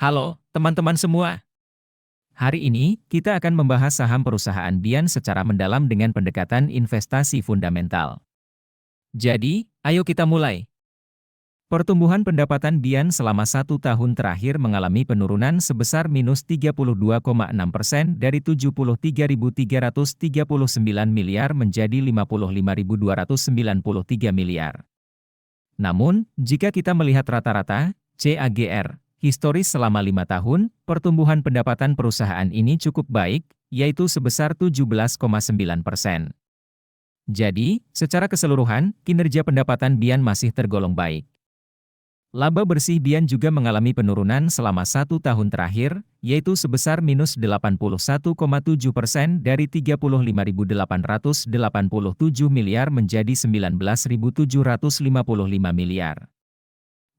Halo, teman-teman semua. Hari ini, kita akan membahas saham perusahaan Bian secara mendalam dengan pendekatan investasi fundamental. Jadi, ayo kita mulai. Pertumbuhan pendapatan Bian selama 1 tahun terakhir mengalami penurunan sebesar minus 32,6% dari 73.339 miliar menjadi 55.293 miliar. Namun, jika kita melihat rata-rata, CAGR, historis selama 5 tahun, pertumbuhan pendapatan perusahaan ini cukup baik, yaitu sebesar 17,9%. Jadi, secara keseluruhan, kinerja pendapatan Bian masih tergolong baik. Laba bersih Bian juga mengalami penurunan selama 1 tahun terakhir, yaitu sebesar minus 81,7% dari 35.887 miliar menjadi 19.755 miliar.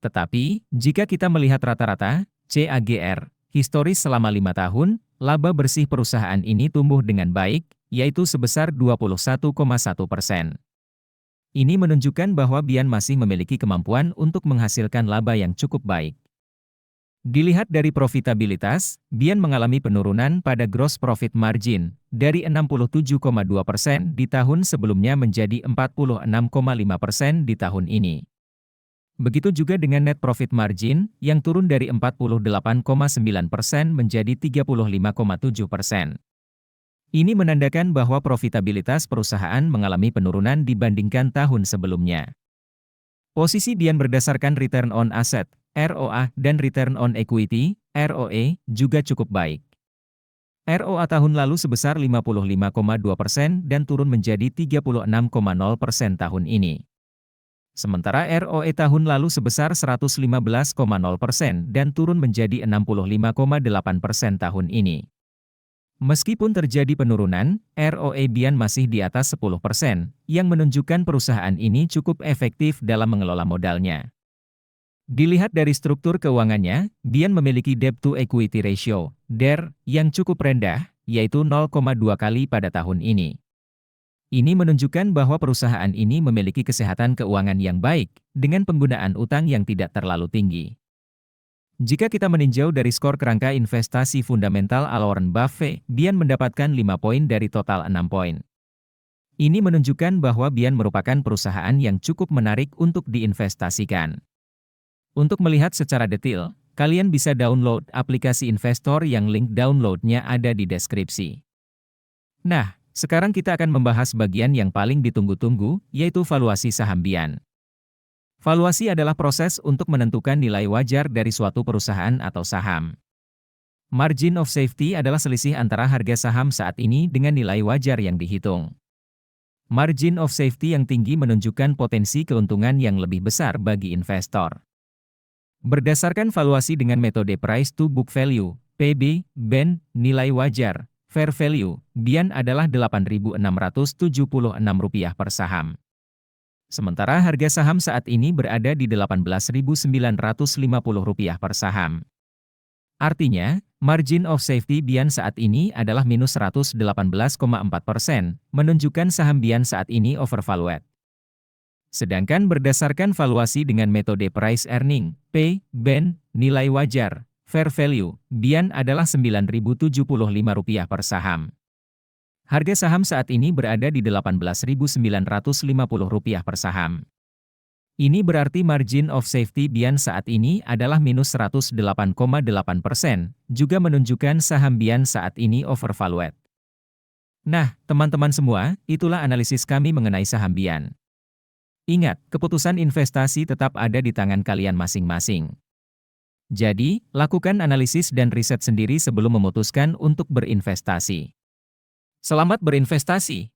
Tetapi, jika kita melihat rata-rata, CAGR, historis selama 5 tahun, laba bersih perusahaan ini tumbuh dengan baik, yaitu sebesar 21,1%. Ini menunjukkan bahwa Bian masih memiliki kemampuan untuk menghasilkan laba yang cukup baik. Dilihat dari profitabilitas, Bian mengalami penurunan pada gross profit margin, dari 67,2% di tahun sebelumnya menjadi 46,5% di tahun ini. Begitu juga dengan net profit margin, yang turun dari 48,9% menjadi 35,7%. Ini menandakan bahwa profitabilitas perusahaan mengalami penurunan dibandingkan tahun sebelumnya. Posisi Bian berdasarkan return on asset, ROA, dan return on equity, ROE, juga cukup baik. ROA tahun lalu sebesar 55,2% dan turun menjadi 36,0% tahun ini. Sementara ROE tahun lalu sebesar 115,0% dan turun menjadi 65,8% tahun ini. Meskipun terjadi penurunan, ROE Bian masih di atas 10%, yang menunjukkan perusahaan ini cukup efektif dalam mengelola modalnya. Dilihat dari struktur keuangannya, Bian memiliki debt-to-equity ratio, DER, yang cukup rendah, yaitu 0,2 kali pada tahun ini. Ini menunjukkan bahwa perusahaan ini memiliki kesehatan keuangan yang baik, dengan penggunaan utang yang tidak terlalu tinggi. Jika kita meninjau dari skor kerangka investasi fundamental ala Warren Buffett, Bian mendapatkan 5 poin dari total 6 poin. Ini menunjukkan bahwa Bian merupakan perusahaan yang cukup menarik untuk diinvestasikan. Untuk melihat secara detail, kalian bisa download aplikasi investor yang link downloadnya ada di deskripsi. Nah, sekarang kita akan membahas bagian yang paling ditunggu-tunggu, yaitu valuasi saham Bian. Valuasi adalah proses untuk menentukan nilai wajar dari suatu perusahaan atau saham. Margin of safety adalah selisih antara harga saham saat ini dengan nilai wajar yang dihitung. Margin of safety yang tinggi menunjukkan potensi keuntungan yang lebih besar bagi investor. Berdasarkan valuasi dengan metode price to book value, PB, BEN, nilai wajar, fair value, Bian adalah Rp8.676 per saham. Sementara harga saham saat ini berada di Rp18.950 per saham. Artinya, margin of safety Bian saat ini adalah minus 118,4%, menunjukkan saham Bian saat ini overvalued. Sedangkan berdasarkan valuasi dengan metode price earning, P, BEN, nilai wajar, fair value, Bian adalah Rp9.075 per saham. Harga saham saat ini berada di Rp18.950 per saham. Ini berarti margin of safety Bian saat ini adalah minus 108,8%, juga menunjukkan saham Bian saat ini overvalued. Nah, teman-teman semua, itulah analisis kami mengenai saham Bian. Ingat, keputusan investasi tetap ada di tangan kalian masing-masing. Jadi, lakukan analisis dan riset sendiri sebelum memutuskan untuk berinvestasi. Selamat berinvestasi!